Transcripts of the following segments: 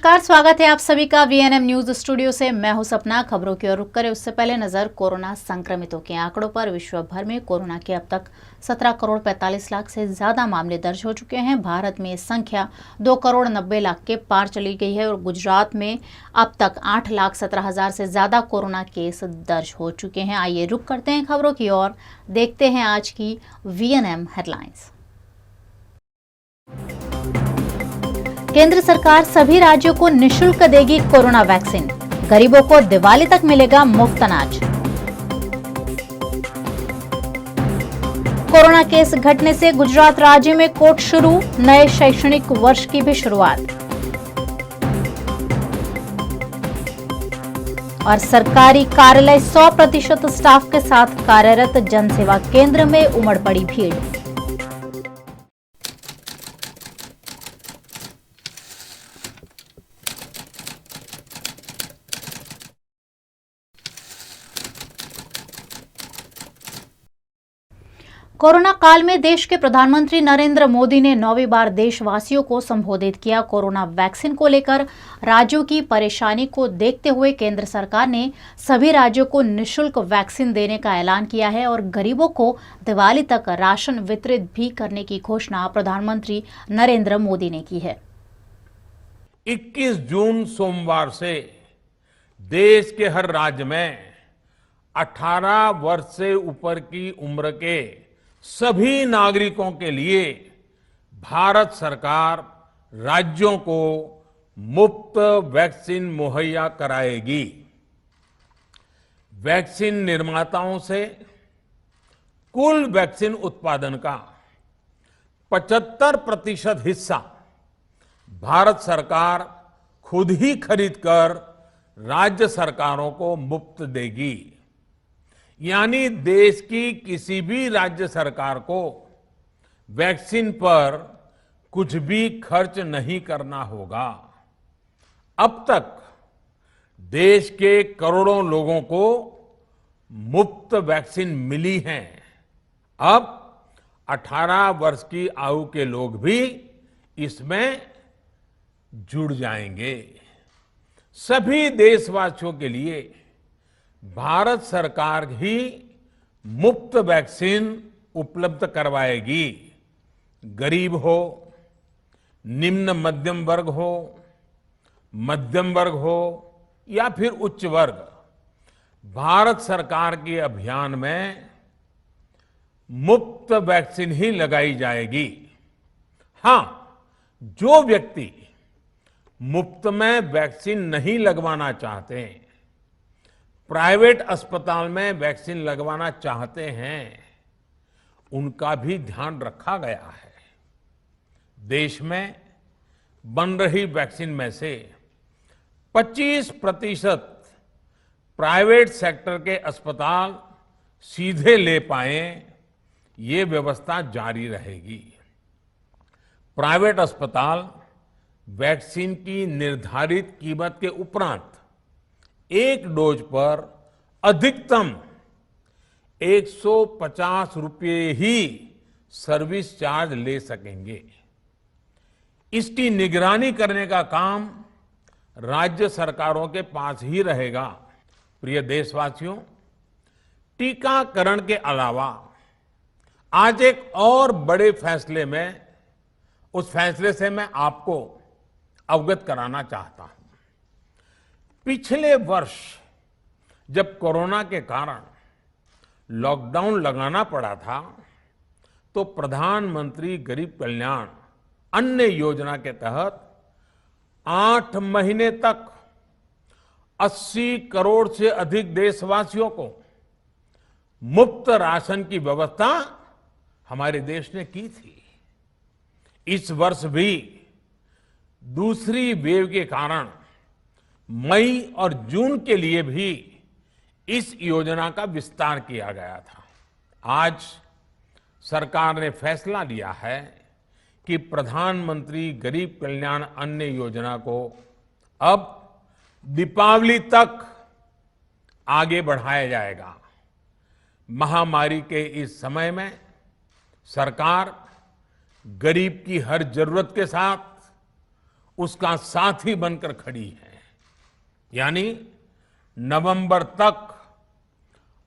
नमस्कार, स्वागत है आप सभी का वीएनएम न्यूज स्टूडियो से। मैं हूं सपना। खबरों की ओर रुख करें उससे पहले नजर कोरोना संक्रमितों के आंकड़ों पर। विश्व भर में कोरोना के अब तक 17 करोड़ 45 लाख से ज्यादा मामले दर्ज हो चुके हैं। भारत में इस संख्या 2 करोड़ 90 लाख के पार चली गई है और गुजरात में अब तक 8 लाख 17 हजार से ज्यादा कोरोना केस दर्ज हो चुके हैं। आइए रुख करते हैं खबरों की ओर, देखते हैं आज की वीएनएम हेडलाइंस। केंद्र सरकार सभी राज्यों को निःशुल्क देगी कोरोना वैक्सीन। गरीबों को दिवाली तक मिलेगा मुफ्त अनाज। कोरोना केस घटने से गुजरात राज्य में कोर्ट शुरू, नए शैक्षणिक वर्ष की भी शुरुआत। और सरकारी कार्यालय 100% स्टाफ के साथ कार्यरत, जनसेवा केंद्र में उमड़ पड़ी भीड़। कोरोना काल में देश के प्रधानमंत्री नरेंद्र मोदी ने 9वीं बार देशवासियों को संबोधित किया। कोरोना वैक्सीन को लेकर राज्यों की परेशानी को देखते हुए केंद्र सरकार ने सभी राज्यों को निःशुल्क वैक्सीन देने का ऐलान किया है और गरीबों को दिवाली तक राशन वितरित भी करने की घोषणा प्रधानमंत्री नरेंद्र मोदी ने की है। 21 जून सोमवार से देश के हर राज्य में 18 वर्ष से ऊपर की उम्र के सभी नागरिकों के लिए भारत सरकार राज्यों को मुफ्त वैक्सीन मुहैया कराएगी। वैक्सीन निर्माताओं से कुल वैक्सीन उत्पादन का 75% हिस्सा भारत सरकार खुद ही खरीदकर राज्य सरकारों को मुफ्त देगी। यानी देश की किसी भी राज्य सरकार को वैक्सीन पर कुछ भी खर्च नहीं करना होगा। अब तक देश के करोड़ों लोगों को मुफ्त वैक्सीन मिली है। अब 18 वर्ष की आयु के लोग भी इसमें जुड़ जाएंगे। सभी देशवासियों के लिए भारत सरकार ही मुफ्त वैक्सीन उपलब्ध करवाएगी। गरीब हो, निम्न मध्यम वर्ग हो, मध्यम वर्ग हो या फिर उच्च वर्ग, भारत सरकार के अभियान में मुफ्त वैक्सीन ही लगाई जाएगी। हां, जो व्यक्ति मुफ्त में वैक्सीन नहीं लगवाना चाहते, प्राइवेट अस्पताल में वैक्सीन लगवाना चाहते हैं, उनका भी ध्यान रखा गया है। देश में बन रही वैक्सीन में से 25% प्राइवेट सेक्टर के अस्पताल सीधे ले पाए, ये व्यवस्था जारी रहेगी। प्राइवेट अस्पताल वैक्सीन की निर्धारित कीमत के उपरांत एक डोज पर अधिकतम 150 रुपये ही सर्विस चार्ज ले सकेंगे। इसकी निगरानी करने का काम राज्य सरकारों के पास ही रहेगा। प्रिय देशवासियों, टीकाकरण के अलावा आज एक और बड़े फैसले में, उस फैसले से मैं आपको अवगत कराना चाहता हूं। पिछले वर्ष जब कोरोना के कारण लॉकडाउन लगाना पड़ा था, तो प्रधानमंत्री गरीब कल्याण अन्न योजना के तहत 8 महीने तक 80 करोड़ से अधिक देशवासियों को मुफ्त राशन की व्यवस्था हमारे देश ने की थी। इस वर्ष भी दूसरी वेव के कारण मई और जून के लिए भी इस योजना का विस्तार किया गया था। आज सरकार ने फैसला लिया है कि प्रधानमंत्री गरीब कल्याण अन्न योजना को अब दीपावली तक आगे बढ़ाया जाएगा। महामारी के इस समय में सरकार गरीब की हर जरूरत के साथ उसका साथी बनकर खड़ी है। यानी नवंबर तक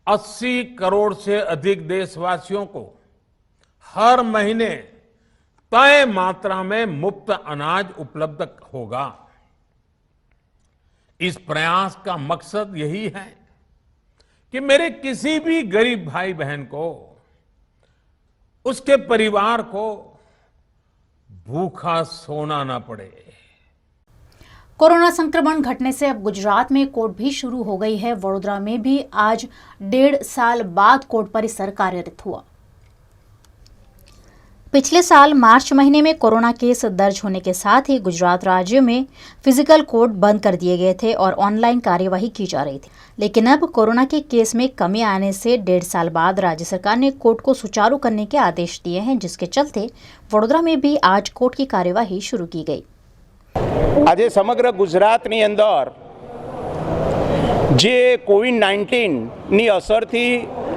80 करोड़ से अधिक देशवासियों को हर महीने तय मात्रा में मुफ्त अनाज उपलब्ध होगा। इस प्रयास का मकसद यही है कि मेरे किसी भी गरीब भाई बहन को, उसके परिवार को भूखा सोना ना पड़े। कोरोना संक्रमण घटने से अब गुजरात में कोर्ट भी शुरू हो गई है। वडोदरा में भी आज 1.5 साल बाद कोर्ट परिसर कार्यरत हुआ। पिछले साल मार्च महीने में कोरोना केस दर्ज होने के साथ ही गुजरात राज्य में फिजिकल कोर्ट बंद कर दिए गए थे और ऑनलाइन कार्यवाही की जा रही थी। लेकिन अब कोरोना के केस में कमी आने से 1.5 साल बाद राज्य सरकार ने कोर्ट को सुचारू करने के आदेश दिए हैं, जिसके चलते वडोदरा में भी आज कोर्ट की कार्यवाही शुरू की गई। आज समग्र गुजरातनी अंदर जे कोविड-19 असरथी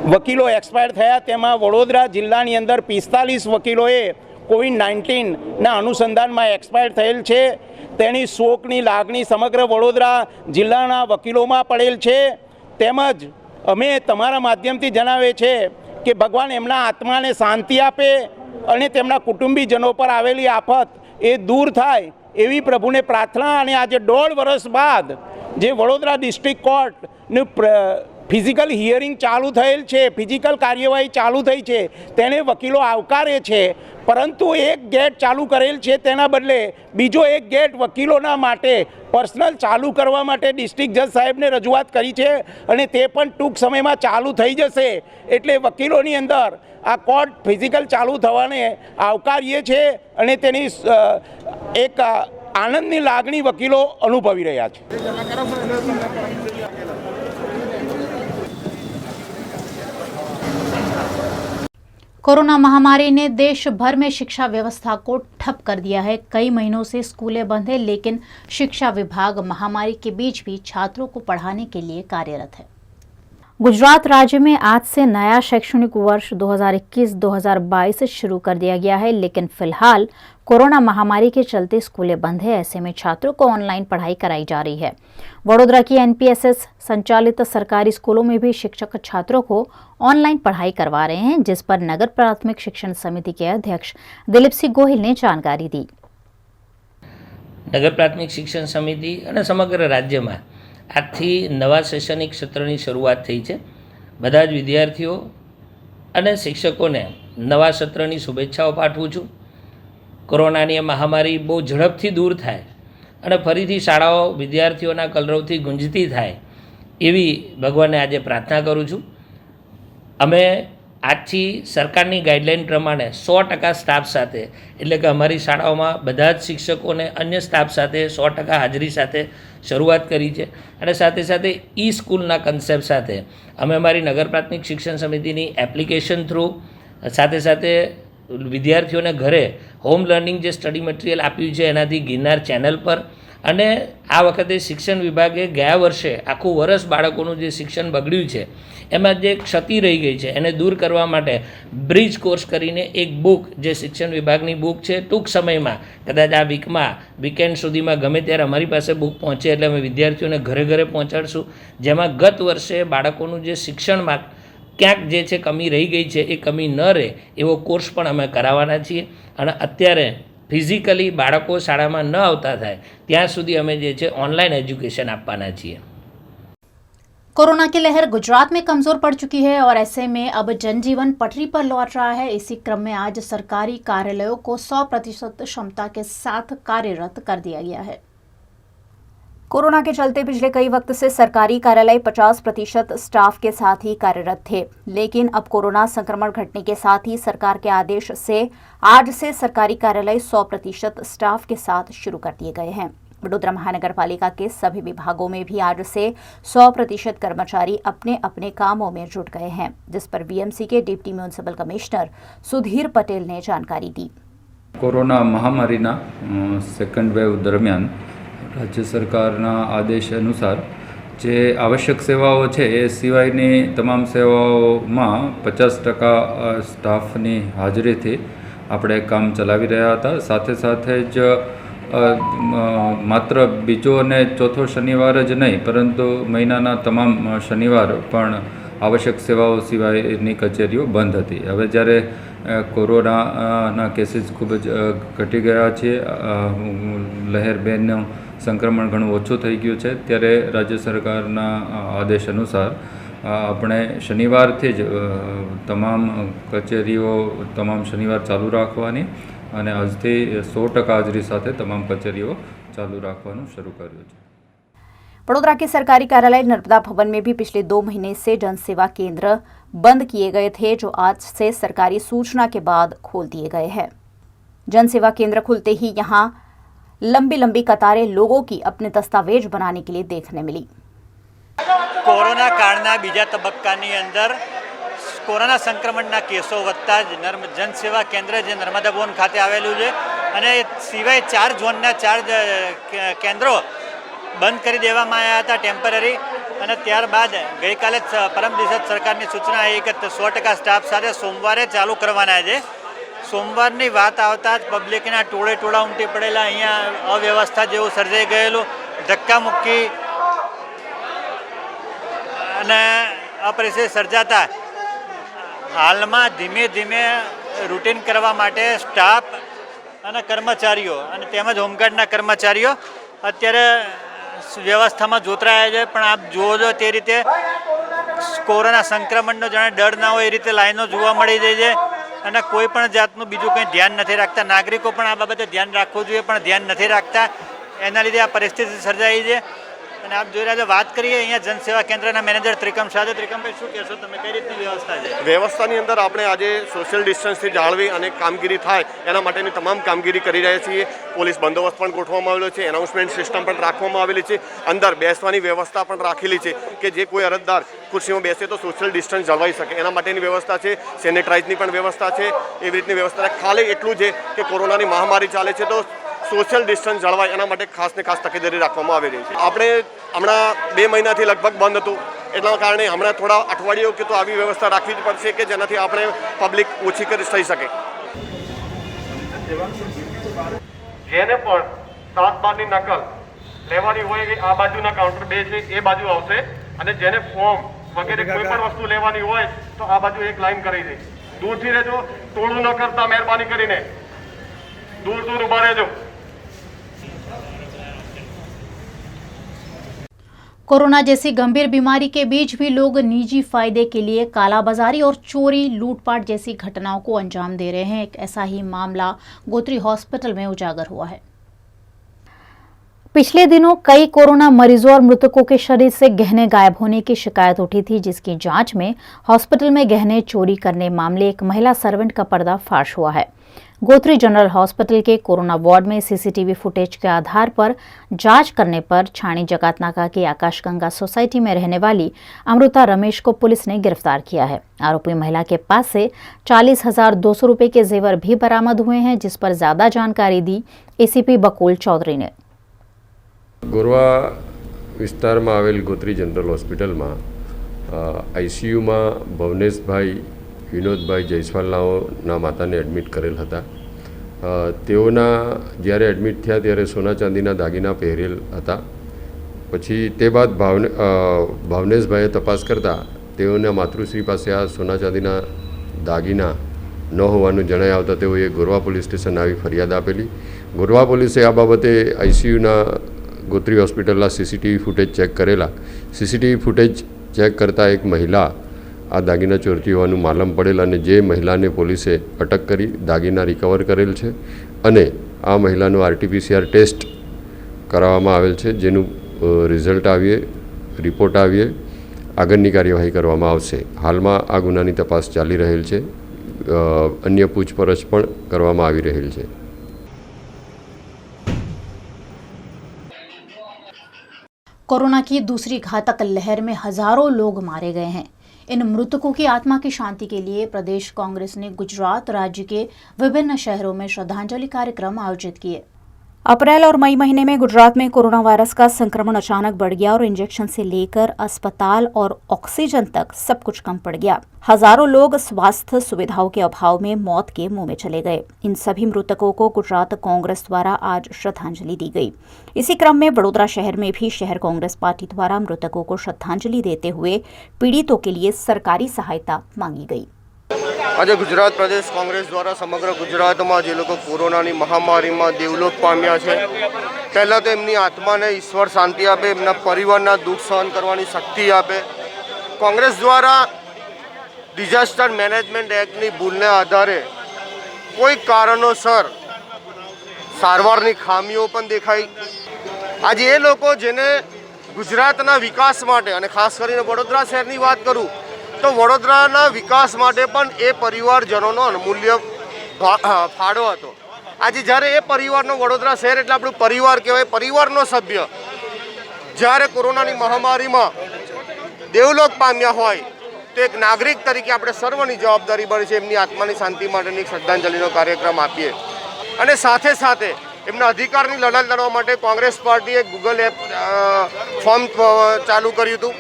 वकीलो एक्सपायर थया तेमां वडोदरा जिल्लानी अंदर 45 वकीलोए कोविड-19 अनुसंधानमां एक्सपायर थयेल छे। तेनी शोकनी लागणी समग्र वडोदरा जिल्लाना वकीलोमां पड़ेल छे। तेमज अमे तमारा माध्यमथी जणावे छे कि भगवान एमना आत्माने शांति आपे अने तेमना कुटुंबीजनों पर आवेली आफत ए दूर थाय एवी प्रभुने प्रार्थना। अने आज 1.5 वर्ष बाद जे वडोदरा डिस्ट्रिक्ट कोर्टનું फिजिकल हियरिंग चालू थયેલ છે, फिजिकल कार्यवाही चालू થઈ છે, તેને વકીલો આવકારે છે। પરંતુ એક ગેટ ચાલુ કરેલ છે, તેના બદલે બીજો એક ગેટ વકીલોના માટે પર્સનલ ચાલુ કરવા માટે ડિસ્ટ્રિક્ટ જજ સાહેબને રજૂઆત કરી છે અને તે પણ ટૂંક સમયમાં ચાલુ થઈ જશે। એટલે વકીલોની અંદર આ કોર્ટ ફિઝિકલ ચાલુ થવાને આવકારીએ છે અને તેની એક આનંદની લાગણી વકીલો અનુભવી રહ્યા છે। कोरोना महामारी ने देश भर में शिक्षा व्यवस्था को ठप कर दिया है। कई महीनों से स्कूलें बंद हैं, लेकिन शिक्षा विभाग महामारी के बीच भी छात्रों को पढ़ाने के लिए कार्यरत है। गुजरात राज्य में आज से नया शैक्षणिक वर्ष 2021-2022 शुरू कर दिया गया है, लेकिन फिलहाल कोरोना महामारी के चलते स्कूलें बंद है। ऐसे में छात्रों को ऑनलाइन पढ़ाई कराई जा रही है। वडोदरा की एनपीएसएस संचालित सरकारी स्कूलों में भी शिक्षक छात्रों को ऑनलाइन पढ़ाई करवा रहे हैं, जिस पर नगर प्राथमिक शिक्षण समिति के अध्यक्ष दिलीप सिंह गोहिल ने जानकारी दी। नगर प्राथमिक शिक्षण समिति और समग्र राज्य में આજથી નવા શૈક્ષણિક સત્રની શરૂઆત થઈ છે। બધા જ વિદ્યાર્થીઓ અને શિક્ષકોને નવા સત્રની શુભેચ્છાઓ પાઠવું છું। કોરોનાની મહામારી બહુ ઝડપથી દૂર થાય અને ફરીથી શાળાઓ વિદ્યાર્થીઓના કલરવથી ગુંજતી થાય એવી ભગવાનને આજે પ્રાર્થના કરું છું। અમે આજથી સરકારની ગાઈડલાઈન પ્રમાણે 100% સ્ટાફ સાથે, એટલે કે અમારી શાળાઓમાં બધા જ શિક્ષકોને अन्य સ્ટાફ સાથે 100% હાજરી સાથે શરૂઆત કરી છે અને સાથે સાથે ઈ સ્કૂલના કન્સેપ્ટ સાથે અમે અમારી નગર પ્રાથમિક શિક્ષણ સમિતિની એપ્લિકેશન થ્રુ સાથે સાથે વિદ્યાર્થીઓને ઘરે હોમ લર્નિંગ જે સ્ટડી મટીરિયલ આપ્યું છે એનાથી ગિરનાર ચેનલ પર અને આ વખતે શિક્ષણ વિભાગે ગયા વર્ષે આખું વર્ષ બાળકોનું જે શિક્ષણ બગડ્યું છે એમાં જે ક્ષતિ રહી ગઈ છે એને દૂર કરવા માટે બ્રિજ કોર્સ કરીને એક બુક જે શિક્ષણ વિભાગની બુક છે ટૂંક સમયમાં કદાચ આ વીકેન્ડ સુધીમાં ગમે ત્યારે અમારી પાસે બુક પહોંચે એટલે અમે વિદ્યાર્થીઓને ઘરે ઘરે પહોંચાડશું, જેમાં ગત વર્ષે બાળકોનું જે શિક્ષણમાં ક્યાંક જે છે કમી રહી ગઈ છે એ કમી ન રહે એવો કોર્સ પણ અમે કરાવવાના છીએ। અને અત્યારે फिजिकली बाळको शाळा में न आवता थाय त्यां सुधी अमे जे छे ऑनलाइन एज्युकेशन आपवाना छीए। कोरोना की लहर गुजरात में कमजोर पड़ चुकी है और ऐसे में अब जनजीवन पटरी पर लौट रहा है। इसी क्रम में आज सरकारी कार्यालयों को 100% क्षमता के साथ कार्यरत कर दिया गया है। कोरोना के चलते पिछले कई वक्त से सरकारी कार्यालय 50% स्टाफ के साथ ही कार्यरत थे, लेकिन अब कोरोना संक्रमण घटने के साथ ही सरकार के आदेश से आज से सरकारी कार्यालय 100% स्टाफ के साथ शुरू कर दिए गए हैं। वडोदरा महानगर पालिका के सभी विभागों में भी आज से 100% कर्मचारी अपने अपने कामों में जुट गए हैं, जिस पर वीएमसी के deputy municipal commissioner Sudhir Patel ने जानकारी दी। कोरोना महामारीना सेकंड वेव दरमियान राज्य सरकारना आदेश अनुसार जे आवश्यक सेवाओं है ए सिवायनी तमाम सेवाओं 50% स्टाफनी हाजरी थी आपणे काम चलावी रह्या हता। साथे साथे ज માત્ર બીજો અને ચોથો શનિવાર જ નહીં પરંતુ મહિનાના તમામ શનિવાર પણ આવશ્યક સેવાઓ સિવાયની કચેરીઓ બંધ હતી. હવે જ્યારે કોરોનાના કેસીસ ખૂબ જ ઘટી ગયા છે, લહેર 2નું સંક્રમણ ઘણું ઓછું થઈ ગયું છે, ત્યારે રાજ્ય સરકારના આદેશ અનુસાર આપણે શનિવારથી જ તમામ કચેરીઓ તમામ શનિવાર ચાલુ રાખવાની અને આજથી 100% હાજરી સાથે તમામ कचेरियों चालू रखવાનું शुरू કર્યું છે. बड़ोदरा के सरकारी कार्यालय नर्मदा भवन में भी पिछले 2 महीने से जन सेवा केंद्र बंद किए गए थे, जो आज से सरकारी सूचना के बाद खोल दिए गए हैं. जन सेवा केंद्र खुलते ही यहां लंबी लंबी कतारें लोगों की अपने दस्तावेज बनाने के लिए देखने मिली. कोरोना काळना बीजा तबक्कानी अंदर कोरोना संक्रमणना केसो વધતા જ જન સેવા કેન્દ્ર જે નર્મદા ભવન ખાતે આવેલું છે અને સિવાય 4 ઝોનના 4 કેન્દ્રો બંધ કરી દેવામાં આવ્યા હતા ટેમ્પરરી. અને ત્યારબાદ ગઈકાલે પરમ દિવસે સરકારની સૂચના આવી કે 100% સ્ટાફ સાથે સોમવારે ચાલુ કરવાના છે. સોમવારની વાત આવતા જ પબ્લિકના ટોળે ટોળા ઉમટી પડેલા. અહીંયા અવ્યવસ્થા જેવું સર્જાઈ ગયેલું, ધક્કામુક્કી અને અપરિસ્થિતિ સર્જાતા હાલમાં ધીમે ધીમે રૂટીન કરવા માટે સ્ટાફ અને કર્મચારીઓ અને તેમજ હોમગાર્ડના કર્મચારીઓ અત્યારે વ્યવસ્થામાં જોતરાયા છે. પણ આપ જુઓ છો તે રીતે કોરોના સંક્રમણનો જાણે ડર ના હોય એ રીતે લાઈનો જોવા મળી જાય છે અને કોઈ પણ જાતનું બીજું કંઈ ધ્યાન નથી રાખતા. નાગરિકો પણ આ બાબતે ધ્યાન રાખવું જોઈએ પણ ધ્યાન નથી રાખતા. એના લીધે આ પરિસ્થિતિ સર્જાઈ છે. અને આપ જોઈ રહ્યા છો, વાત કરીએ અહીંયા જનસેવા કેન્દ્રના મેનેજર ત્રિકમ સાથે. ત્રિકમભાઈ, શું કહેશો તમે, કઈ રીતની વ્યવસ્થા છે? વ્યવસ્થાની અંદર આપણે આજે સોશિયલ ડિસ્ટન્સથી જાળવી અને કામગીરી થાય એના માટેની તમામ કામગીરી કરી રહ્યા છીએ. પોલીસ બંદોબસ્ત પણ ગોઠવવામાં આવેલો છે, એનાઉન્સમેન્ટ સિસ્ટમ પણ રાખવામાં આવેલી છે, અંદર બેસવાની વ્યવસ્થા પણ રાખેલી છે કે જે કોઈ અરજદાર ખુરશીમાં બેસે તો સોશિયલ ડિસ્ટન્સ જળવાઈ શકે એના માટેની વ્યવસ્થા છે. સેનેટાઇઝની પણ વ્યવસ્થા છે. એવી રીતની વ્યવસ્થા ખાલી એટલું છે કે કોરોનાની મહામારી ચાલે છે તો સોશિયલ ડિસ્ટન્સ જળવાય એના માટે ખાસ ને ખાસ તકેદારી રાખવામાં આવી રહી છે. આપણે હમણાં 2 મહિનાથી લગભગ બંધ હતું, એટલા કારણે હમણાં થોડા અઠવાડિયો કે તો આવી વ્યવસ્થા રાખવી જ પડશે કે જેનાથી આપણે પબ્લિક ઓછી કરી થઈ શકે. જેને પણ 7/12ની નકલ લેવાની હોય એ આ બાજુના કાઉન્ટર 2 છે એ બાજુ આવશે અને જેને ફોર્મ વગેરે કોઈ પણ વસ્તુ લેવાની હોય તો આ બાજુ એક લાઈન કરી દે. દૂરથી રહેજો, ટોળું ન કરતા મહેરબાની કરીને दूर दूर उभा रहजो. कोरोना जैसी गंभीर बीमारी के बीच भी लोग निजी फायदे के लिए कालाबाजारी और चोरी लूटपाट जैसी घटनाओं को अंजाम दे रहे हैं. एक ऐसा ही मामला गोत्री हॉस्पिटल में उजागर हुआ है. पिछले दिनों कई कोरोना मरीजों और मृतकों के शरीर से गहने गायब होने की शिकायत उठी थी, जिसकी जांच में हॉस्पिटल में गहने चोरी करने मामले एक महिला सर्वेंट का पर्दाफाश हुआ है. गोत्री जनरल हॉस्पिटल के कोरोना वार्ड में सीसीटीवी फुटेज के आधार पर जांच करने पर छाणी जगातनाका की आकाशगंगा सोसाइटी में रहने वाली अमृता रमेश को पुलिस ने गिरफ्तार किया है. आरोपी महिला के पास से 40,200 रुपए के जेवर भी बरामद हुए हैं, जिस पर ज्यादा जानकारी दी एसीपी बकुल चौधरी ने. गोरवा विस्तार में आवेल गोत्री जनरल हॉस्पिटल में आईसीयू में भवनेश भाई विनोद भाई जयस्वालना माता ने एडमिट करेल हता. तेओना ज्यारे एडमिट थया त्यारे सोना चांदीना दागीना पहेरेल हता. पछी ते बाद भावनेश भाई तपास करता तेओना मातृश्री पासे आ सोना चांदीना दागीना न होवानुं जणाई आवता तेओए गोरवा पोलीस स्टेशन आवी फरियाद आपेली. गोरवा पोलीसे आ बाबते आईसीयूना गोत्री हॉस्पिटलना सीसीटीवी फुटेज चेक करेला. सीसीटीवी फुटेज चेक करता एक महिला आ दागीना ચોરતી હોવાનું માલમ પડેલ અને જે મહિલાને પોલીસે અટક કરી દાગીના રિકવર કરેલ છે અને આ મહિલાનો આરટીપીસીઆર ટેસ્ટ કરાવવામાં આવેલ છે, જેનું રિઝલ્ટ આવીએ રિપોર્ટ આવીએ આગળની કાર્યવાહી કરવામાં આવશે. હાલમાં આ ગુનાની તપાસ ચાલી રહેલ છે. અન્ય પૂછપરછ પણ કરવામાં આવી રહેલ છે. कोरोना की दूसरी घातक लहर में हजारों लोग मारे गए हैं. इन मृतकों की आत्मा की शांति के लिए प्रदेश कांग्रेस ने गुजरात राज्य के विभिन्न शहरों में श्रद्धांजलि कार्यक्रम आयोजित किए. अप्रैल और मई महीने में गुजरात में कोरोना वायरस का संक्रमण अचानक बढ़ गया और इंजेक्शन से लेकर अस्पताल और ऑक्सीजन तक सब कुछ कम पड़ गया। हजारों लोग स्वास्थ्य सुविधाओं के अभाव में मौत के मुंह में चले गए। इन सभी मृतकों को गुजरात कांग्रेस द्वारा आज श्रद्धांजलि दी गई। इसी क्रम में वडोदरा शहर में भी शहर कांग्रेस पार्टी द्वारा मृतकों को श्रद्धांजलि देते हुए पीड़ितों के लिए सरकारी सहायता मांगी गई। આજે ગુજરાત પ્રદેશ કોંગ્રેસ દ્વારા સમગ્ર ગુજરાતમાં જે લોકો કોરોનાની મહામારીમાં દેવલોક પામ્યા છે, પહેલાં તો એમની આત્માને ઈશ્વર શાંતિ આપે, એમના પરિવારના દુઃખ સહન કરવાની શક્તિ આપે। કોંગ્રેસ દ્વારા ડિઝાસ્ટર મેનેજમેન્ટ એક્ટની ભૂલને આધારે કોઈ કારણોસર સારવારની ખામીઓ પણ દેખાઈ। આજે એ લોકો જેને ગુજરાતના વિકાસ માટે અને ખાસ કરીને વડોદરા શહેરની વાત કરું તો વડોદરાના વિકાસ માટે પણ એ પરિવારજનોનો અમૂલ્ય ફાળો હતો। આજે જ્યારે એ પરિવારનો વડોદરા શહેર એટલે આપણું પરિવાર કહેવાય, પરિવારનો સભ્ય જ્યારે કોરોનાની મહામારીમાં દેવલોક પામ્યા હોય તો એક નાગરિક તરીકે આપણે સર્વની જવાબદારી બની છે એમની આત્માની શાંતિ માટેની શ્રદ્ધાંજલિનો કાર્યક્રમ આપીએ। અને સાથે સાથે એમના અધિકારની લડત લડવા માટે કોંગ્રેસ પાર્ટીએ ગૂગલ એપ ફોર્મ ચાલુ કર્યું હતું,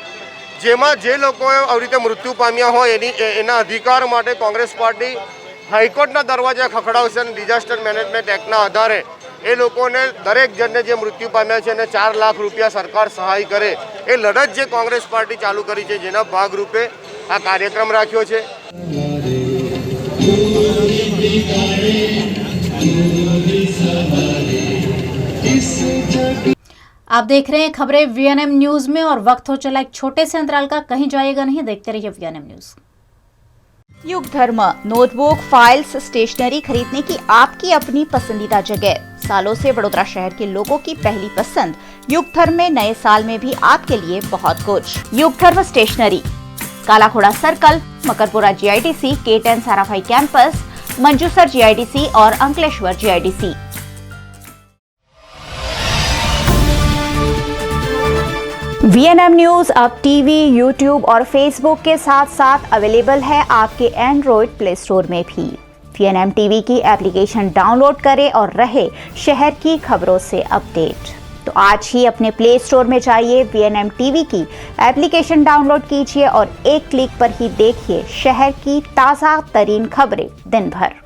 જેમાં જે લોકોએ આવી રીતે મૃત્યુ પામ્યા હોય એના અધિકાર માટે કોંગ્રેસ પાર્ટી હાઈકોર્ટના દરવાજા ખખડાવશે અને ડિઝાસ્ટર મેનેજમેન્ટ એક્ટના આધારે એ લોકોને દરેક જણને જે મૃત્યુ પામ્યા છે એને 4 લાખ રૂપિયા સરકાર સહાય કરે એ લડત જે કોંગ્રેસ પાર્ટી ચાલુ કરી છે, જેના ભાગરૂપે આ કાર્યક્રમ રાખ્યો છે। आप देख रहे हैं खबरें वीएनएम न्यूज में और वक्त हो चला एक छोटे से अंतराल का। कहीं जाइएगा नहीं, देखते रहिए वीएनएम न्यूज। युग धर्म नोटबुक, फाइल्स, स्टेशनरी खरीदने की आपकी अपनी पसंदीदा जगह। सालों से वडोदरा शहर के लोगों की पहली पसंद। युग धर्म में नए साल में भी आपके लिए बहुत कुछ। Yug Dharm stationery, Kalakhoda circle, Makarpura GIDC, K10 Sarabhai campus, Manjusar GIDC और अंकलेश्वर जीआईडीसी। वीएनएम न्यूज अब टीवी, यूट्यूब और फेसबुक के साथ साथ अवेलेबल है आपके एंड्रॉइड प्ले स्टोर में भी। वीएनएम टीवी की एप्लीकेशन डाउनलोड करें और रहे शहर की खबरों से अपडेट। तो आज ही अपने प्ले स्टोर में जाइए, वीएनएम टीवी की एप्लीकेशन डाउनलोड कीजिए और एक क्लिक पर ही देखिए शहर की ताज़ा तरीन खबरें दिन भर।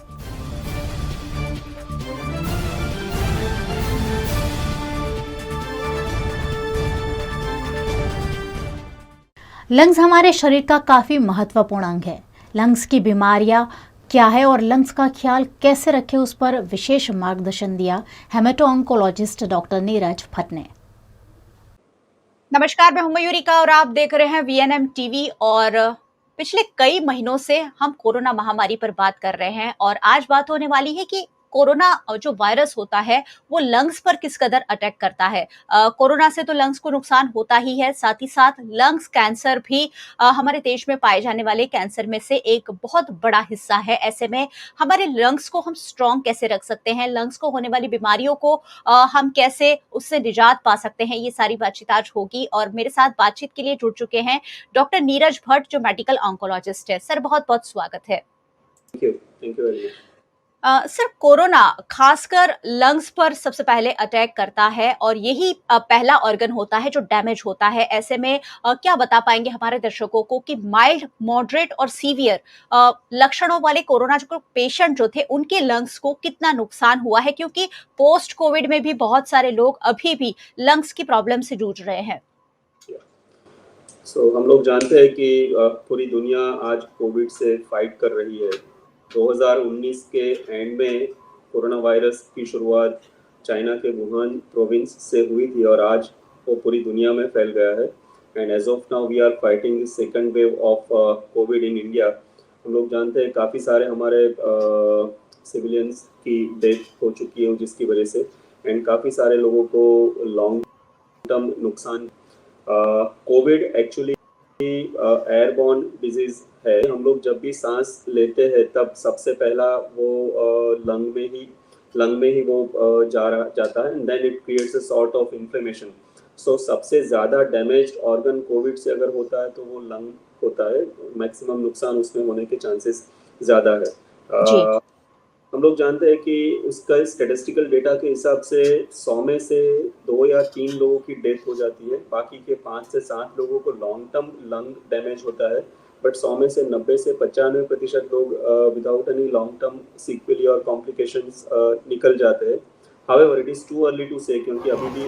लंग्स हमारे शरीर का काफ़ी महत्वपूर्ण अंग है। लंग्स की बीमारियां क्या है और लंग्स का ख्याल कैसे रखें, उस पर विशेष मार्गदर्शन दिया haemato oncologist doctor Neeraj Bhatt ने। नमस्कार, मैं हूं मयूरिका और आप देख रहे हैं वीएनएम टीवी। और पिछले कई महीनों से हम कोरोना महामारी पर बात कर रहे हैं और आज बात होने वाली है कि कोरोना जो वायरस होता है वो लंग्स पर किस कदर अटैक करता है। कोरोना से तो लंग्स को नुकसान होता ही है, साथ ही साथ लंग्स कैंसर भी हमारे देश में पाए जाने वाले कैंसर में से एक बहुत बड़ा हिस्सा है। ऐसे में हमारे लंग्स को हम स्ट्रॉन्ग कैसे रख सकते हैं, लंग्स को होने वाली बीमारियों को हम कैसे उससे निजात पा सकते हैं, ये सारी बातचीत आज होगी। और मेरे साथ बातचीत के लिए जुड़ चुके हैं डॉक्टर नीरज भट्ट, जो मेडिकल ऑन्कोलॉजिस्ट है। सर, बहुत बहुत स्वागत है। Thank you very much. Sir, corona खासकर लंग्स पर सबसे पहले अटैक करता है और यही पहला ऑर्गन होता है जो डैमेज होता है। ऐसे में क्या बता पाएंगे हमारे दर्शकों को कि माइल्ड, मॉडरेट और सीवियर लक्षणों वाले कोरोना जो पेशेंट जो थे उनके लंग्स को कितना नुकसान हुआ है, क्योंकि पोस्ट कोविड में भी बहुत सारे लोग अभी भी लंग्स की प्रॉब्लम से जूझ रहे हैं। हम लोग जानते हैं कि पूरी दुनिया आज कोविड से फाइट कर रही है। 2019 के एंड में कोरोना वायरस की शुरुआत चाइना के वुहान प्रोविंस से हुई थी और आज वो पूरी दुनिया में फैल गया है। And as of now we are fighting the second wave of Covid in India. हम लोग जानते हैं काफ़ी सारे हमारे सिविलियंस की डेथ हो चुकी है जिसकी वजह से, एंड काफ़ी सारे लोगों को लॉन्ग टर्म नुकसान। कोविड एक्चुअली एयरबॉर्न डिजीज़ है। हम लोग जब भी सांस लेते हैं तब सबसे पहला वो लंग में ही वो जाता है, and then it creates a sort of inflammation. So सबसे ज़्यादा डैमेज्ड ऑर्गन कोविड से अगर होता है तो वो लंग होता है। मैक्सिमम नुकसान उसमें होने के चांसेस ज़्यादा है। हम लोग जानते हैं कि उसका स्टैटिस्टिकल डेटा के हिसाब से 100 में से 2 या 3 लोगों की डेथ हो जाती है, बाकी के 5 से 7 लोगों को लॉन्ग टर्म लंग डैमेज होता है। बट 100 में से 90 से 95% लोग without any long term sequelae और कॉम्प्लिकेशंस निकल जाते हैं। However it is too early to say, क्योंकि अभी भी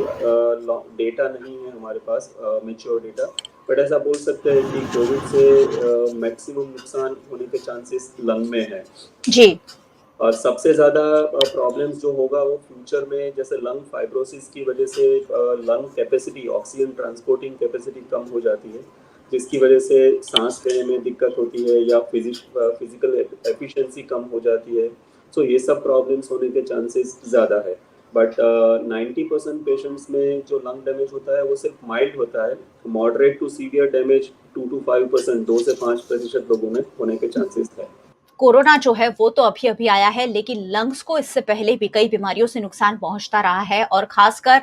डेटा नहीं है हमारे पास, मैच्योर डेटा। बट ऐसा बोल सकते हैं कि कोविड से मैक्सिमम नुकसान होने के चांसेस लंग में है जी। और सबसे ज़्यादा प्रॉब्लम्स जो होगा वो फ्यूचर में, जैसे लंग फाइब्रोसिस की वजह से lung capacity, oxygen transporting capacity कम हो जाती है, जिसकी वजह से सांस लेने में दिक्कत होती है या फिजिकल एफिशिएंसी कम हो जाती है। सो ये सब प्रॉब्लम्स होने के चांसेस ज़्यादा है। बट 90% पेशेंट्स में जो लंग डैमेज होता है वो सिर्फ माइल्ड होता है। Moderate to severe damage 2 to 5%, 2 से 5% लोगों में होने के चांसेस है। कोरोना जो है वो तो अभी अभी आया है, लेकिन लंग्स को इससे पहले भी कई बीमारियों से नुकसान पहुंचता रहा है और खासकर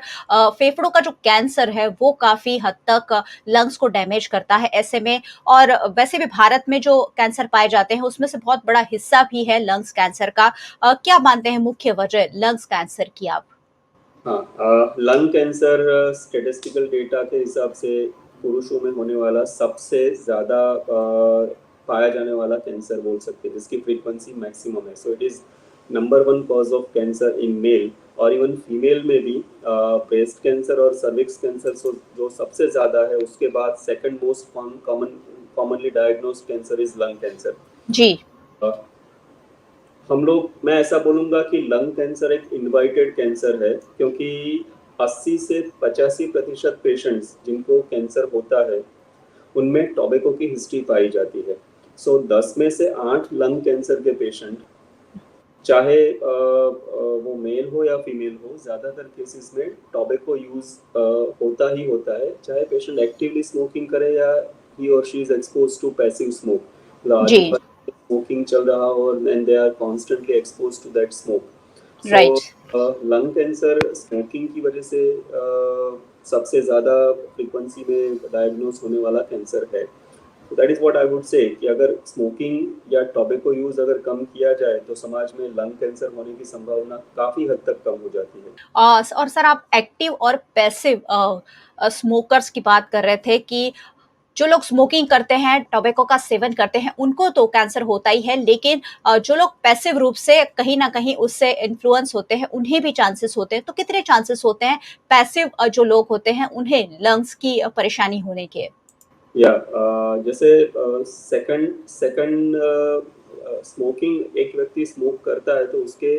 फेफड़ों का जो कैंसर है वो काफी हद तक लंग्स को डैमेज करता है ऐसे में। और वैसे भी भारत में जो कैंसर पाए जाते हैं उसमें से बहुत बड़ा हिस्सा भी है लंग्स कैंसर का। क्या मानते हैं मुख्य वजह लंग्स कैंसर की आप? हाँ, लंग कैंसर स्टैटिस्टिकल डेटा के हिसाब से पुरुषों में होने वाला सबसे ज़्यादा पाया जाने वाला कैंसर बोल सकते हैं, जिसकी फ्रीक्वेंसी मैक्सिमम है। So it is number 1 cause of cancer in male, और इवन फीमेल में भी ब्रेस्ट कैंसर और सर्विक्स कैंसर जो सबसे ज़्यादा है, उसके बाद second most commonly diagnosed cancer is lung cancer. जी। मैं ऐसा बोलूँगा कि लंग कैंसर एक इनवाइटेड कैंसर है, क्योंकि 80 से 85% पेशेंट्स जिनको कैंसर होता है उनमें टोबैको की हिस्ट्री पाई जाती है। सो 10 में से 8 लंग कैंसर के पेशेंट, चाहे वो मेल हो या फीमेल हो, ज़्यादातर केसेस में टोबैको यूज़ होता ही होता है, चाहे पेशेंट एक्टिवली स्मोकिंग करे या ही और she is expose to passive smoke. जी। स्मोकिंग चल रहा हो and they are constantly expose to that smoke. Right. Lung cancer smoking की वजह से सबसे ज़्यादा फ्रीक्वेंसी में डायग्नोस होने वाला कैंसर है। That is what I would say कि अगर स्मोकिंग या टोबैको यूज़ अगर कम किया जाए तो समाज में लंग कैंसर होने की संभावना काफ़ी हद तक कम हो जाती है। और सर आप एक्टिव और पैसिव स्मोकर्स की बात कर रहे थे कि जो लोग स्मोकिंग करते हैं, टोबैको का सेवन करते हैं, उनको तो कैंसर होता ही है, लेकिन जो लोग पैसिव रूप से कहीं ना कहीं उससे इन्फ्लुएंस होते हैं उन्हें भी चांसेस होते हैं। तो कितने चांसेस होते हैं पैसिव जो लोग होते हैं उन्हें लंग्स की परेशानी होने के? जैसे सेकंड स्मोकिंग, एक व्यक्ति स्मोक करता है तो उसके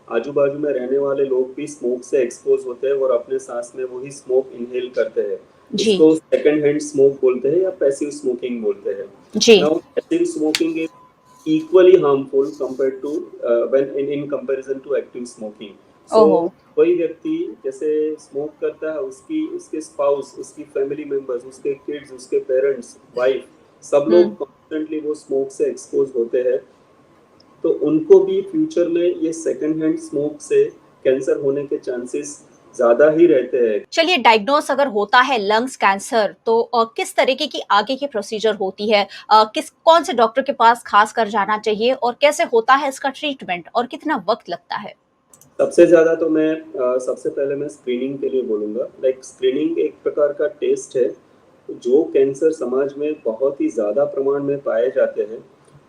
आजू बाजू में रहने वाले लोग भी स्मोक से एक्सपोज होते हैं और अपने सांस में वही स्मोक इनहेल करते हैं। इसको सेकंड हैंड स्मोक बोलते हैं या पैसिव स्मोकिंग बोलते हैं। जी। Now passive smoking is equally harmful compared to when in comparison to active smoking. So कोई व्यक्ति जैसे स्मोक करता है, उसके स्पाउस, उसकी फैमिली मेंबर्स, उसके किड्स, उसके पेरेंट्स, वाइफ, सब लोग कॉन्स्टेंटली वो स्मोक से एक्सपोज होते हैं, तो उनको भी फ्यूचर में ये सेकंड हैंड स्मोक से कैंसर होने के चांसेस ज्यादा ही रहते हैं। चलिए, डायग्नोस अगर होता है लंग्स कैंसर तो किस तरीके की आगे की प्रोसीजर होती है? कौन से डॉक्टर के पास खास कर जाना चाहिए और कैसे होता है इसका ट्रीटमेंट और कितना वक्त लगता है? सबसे ज़्यादा तो सबसे पहले मैं स्क्रीनिंग के लिए बोलूँगा। स्क्रीनिंग एक प्रकार का टेस्ट है जो कैंसर समाज में बहुत ही ज़्यादा प्रमाण में पाए जाते हैं,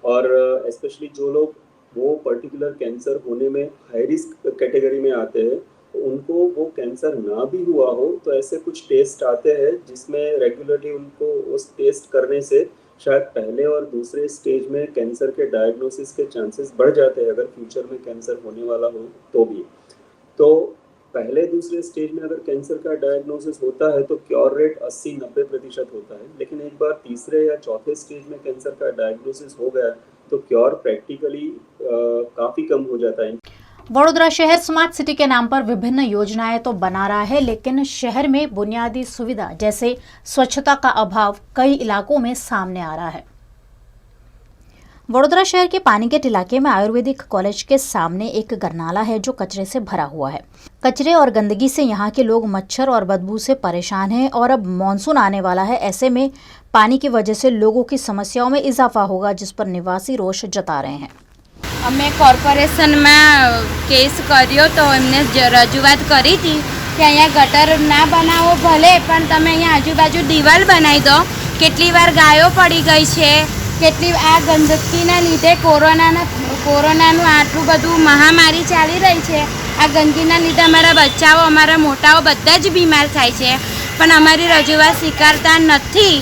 और स्पेशली जो लोग वो पर्टिकुलर कैंसर होने में हाई रिस्क कैटेगरी में आते हैं, तो उनको वो कैंसर ना भी हुआ हो तो ऐसे कुछ टेस्ट आते हैं जिसमें रेगुलरली उनको उस टेस्ट करने से शायद पहले और दूसरे स्टेज में कैंसर के डायग्नोसिस के चांसेस बढ़ जाते हैं, अगर फ्यूचर में कैंसर होने वाला हो तो भी। तो पहले दूसरे स्टेज में अगर कैंसर का डायग्नोसिस होता है तो क्योर रेट 80-90% होता है, लेकिन एक बार तीसरे या चौथे स्टेज में कैंसर का डायग्नोसिस हो गया तो क्योर प्रैक्टिकली काफ़ी कम हो जाता है। वडोदरा शहर स्मार्ट सिटी के नाम पर विभिन्न योजनाएं तो बना रहा है, लेकिन शहर में बुनियादी सुविधा जैसे स्वच्छता का अभाव कई इलाकों में सामने आ रहा है। वडोदरा शहर के पानीगेट इलाके में आयुर्वेदिक कॉलेज के सामने एक गरनाला है जो कचरे से भरा हुआ है। कचरे और गंदगी से यहाँ के लोग मच्छर और बदबू से परेशान हैं और अब मानसून आने वाला है। ऐसे में पानी की वजह से लोगों की समस्याओं में इजाफा होगा, जिस पर निवासी रोष जता रहे हैं। અમે કોર્પોરેશનમાં કેસ કર્યો તો એમને રજૂઆત કરી હતી કે અહીંયા ગટર ના બનાવો ભલે પણ તમે અહીંયા આજુબાજુ દિવાલ બનાવી દો. કેટલી વાર ગાયો પડી ગઈ છે, કેટલી આ ગંદકીના લીધે કોરોનાનું આટલું બધું મહામારી ચાલી રહી છે. આ ગંદકીના લીધે અમારા બચ્ચાઓ અમારા મોટાઓ બધા જ બીમાર થાય છે, પણ અમારી રજૂઆત સ્વીકારતા નથી.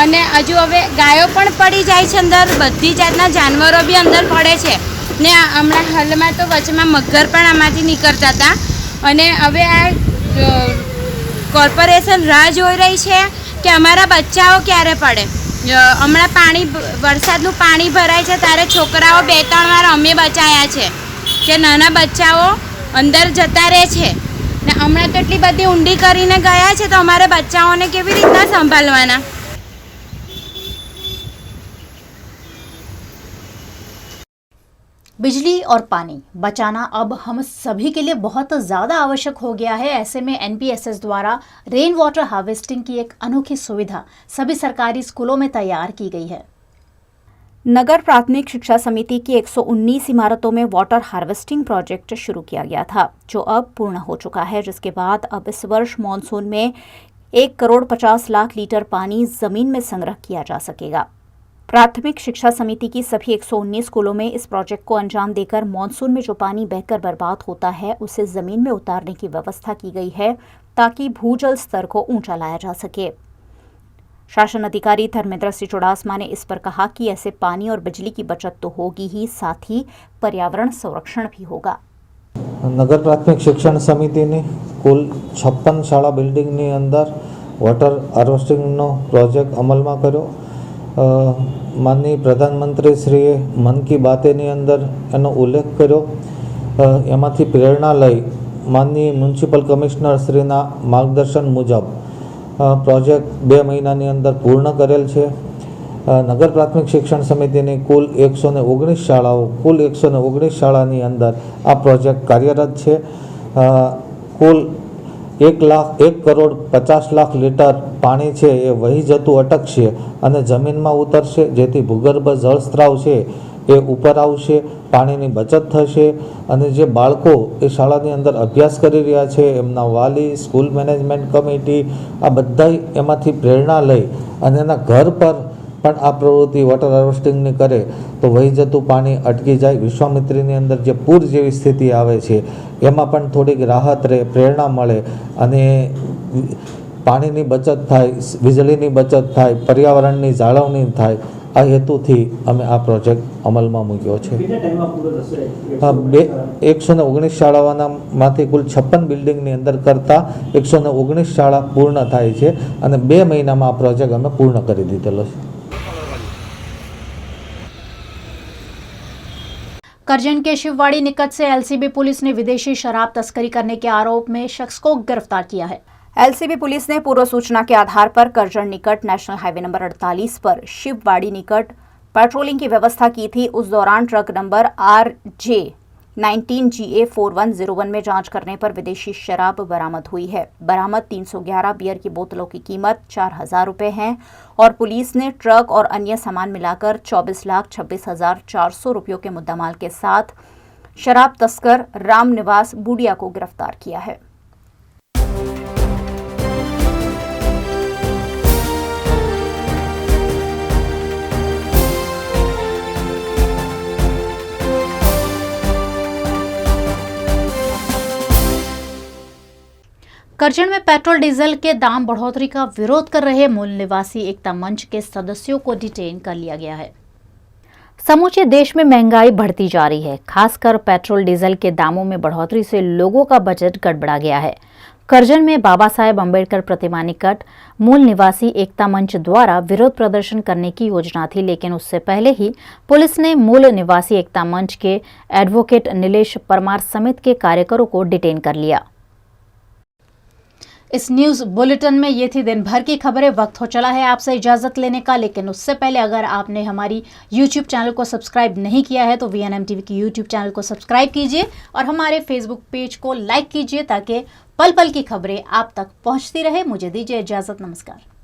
અને હજુ હવે ગાયો પણ પડી જાય છે અંદર, બધી જાતના જાનવરો બી અંદર પડે છે ને હમણાં હાલમાં તો વચમાં મગર પણ આમાંથી નીકળતા હતા. અને હવે આ કોર્પોરેશન રાહ જોઈ રહી છે કે અમારા બચ્ચાઓ ક્યારે પડે. હમણાં વરસાદનું પાણી ભરાય છે ત્યારે છોકરાઓ 2-3 વાર અમે બચાયા છે કે નાના બચ્ચાઓ અંદર જતા રહે છે ને હમણાં તો એટલી બધી ઊંડી કરીને ગયા છે તો અમારે બચ્ચાઓને કેવી રીતના સંભાળવાના. बिजली और पानी बचाना अब हम सभी के लिए बहुत ज़्यादा आवश्यक हो गया है। ऐसे में एनपीएसएस द्वारा रेन वाटर हार्वेस्टिंग की एक अनोखी सुविधा सभी सरकारी स्कूलों में तैयार की गई है। नगर प्राथमिक शिक्षा समिति की 119 इमारतों में वाटर हार्वेस्टिंग प्रोजेक्ट शुरू किया गया था, जो अब पूर्ण हो चुका है, जिसके बाद अब इस वर्ष मानसून में 1,50,00,000 लीटर पानी जमीन में संग्रह किया जा सकेगा। प्राथमिक शिक्षा समिति की सभी 119 स्कूलों में इस प्रोजेक्ट को अंजाम देकर मानसून में जो पानी बहकर बर्बाद होता है उसे जमीन में उतारने की व्यवस्था की गई है, ताकि भूजल स्तर को ऊंचा लाया जा सके। शासन अधिकारी धर्मेंद्र सिंह चुड़ासमा ने इस पर कहा कि ऐसे पानी और बिजली की बचत तो होगी ही, साथ ही पर्यावरण संरक्षण भी होगा। नगर प्राथमिक शिक्षण समिति ने कुल 56 शाला बिल्डिंग अंदर वॉटर हार्वेस्टिंग प्रोजेक्ट अमल में कर्यो। माननीय प्रधानमंत्री श्रीए मन की बातें अंदर एनो उल्लेख कर्यो। एमांथी प्रेरणा लई माननीय म्युनिसिपल कमिश्नर श्रीना मार्गदर्शन मुजब प्रोजेक्ट 2 महीनानी अंदर पूर्ण करेल छे। नगर प्राथमिक शिक्षण समितिनी कुल 119 शाळाओ कुल 119 शाळानी अंदर आ प्रोजेक्ट कार्यरत छे। कुल 1,50,00,000 लीटर पाणी छे ए वही जतुं अटकशे अने जमीनमां उतरशे, जेथी भूगर्भ जलस्त्राव छे ए ऊपर आवशे, पाणीनी बचत थशे अने जे बाळको ए शाळानी अंदर अभ्यास करी रह्या छे एमना वाली, स्कूल मैनेजमेंट कमिटी आ बधाय एमांथी प्रेरणा लई अने एना घर पर पण आ प्रवृत्ति वॉटर हार्वेस्टिंगनी करे तो वही जतुं पाणी अटकी जाय। विश्वामित्रीनी अंदर जे पूर जेवी स्थिति आवे छे एमां पण थोड़ीक राहत रहे, प्रेरणा मळे अने पाणीनी बचत थाय, वीजळीनी बचत थाय, पर्यावरणनी जाळवणी थाय। आ हेतुथी अमे आ प्रोजेक्ट अमलमां मूक्यो छे। 119 शाळाओमांथी कुल 56 बिल्डिंगनी अंदर करता 119 शाळा पूर्ण थाय छे अने 2 महीनामां आ प्रोजेक्ट अमे पूर्ण करी दीधेलो छे। करजन के शिववाड़ी निकट से एलसीबी पुलिस ने विदेशी शराब तस्करी करने के आरोप में शख्स को गिरफ्तार किया है। एलसीबी पुलिस ने पूर्व सूचना के आधार पर करजन निकट नेशनल हाईवे नंबर 48 पर शिववाड़ी निकट पेट्रोलिंग की व्यवस्था की थी। उस दौरान ट्रक नंबर RJ 19GA4101 में जांच करने पर विदेशी शराब बरामद हुई है। बरामद 311 बियर की बोतलों की कीमत 4,000 रुपये है और पुलिस ने ट्रक और अन्य सामान मिलाकर 24,26,400 रुपयों के मुद्दामाल के साथ शराब तस्कर रामनिवास बूडिया को गिरफ्तार किया है। करजन में पेट्रोल डीजल के दाम बढ़ोतरी का विरोध कर रहे मूल निवासी एकता मंच के सदस्यों को डिटेन कर लिया गया है। समूचे देश में महंगाई बढ़ती जा रही है। खासकर पेट्रोल डीजल के दामों में बढ़ोतरी से लोगों का बजट गड़बड़ा गया है। करजन में बाबा साहेब अम्बेडकर प्रतिमा निकट मूल निवासी एकता मंच द्वारा विरोध प्रदर्शन करने की योजना थी, लेकिन उससे पहले ही पुलिस ने मूल निवासी एकता मंच के एडवोकेट नीलेश परमार समेत के कार्यकरों को डिटेन कर लिया। इस न्यूज बुलेटिन में ये थी दिन भर की खबरें। वक्त हो चला है आपसे इजाजत लेने का, लेकिन उससे पहले अगर आपने हमारी YouTube चैनल को सब्सक्राइब नहीं किया है तो VNM TV की YouTube चैनल को सब्सक्राइब कीजिए और हमारे Facebook पेज को लाइक कीजिए ताकि पल पल की खबरें आप तक पहुंचती रहे। मुझे दीजिए इजाजत। नमस्कार।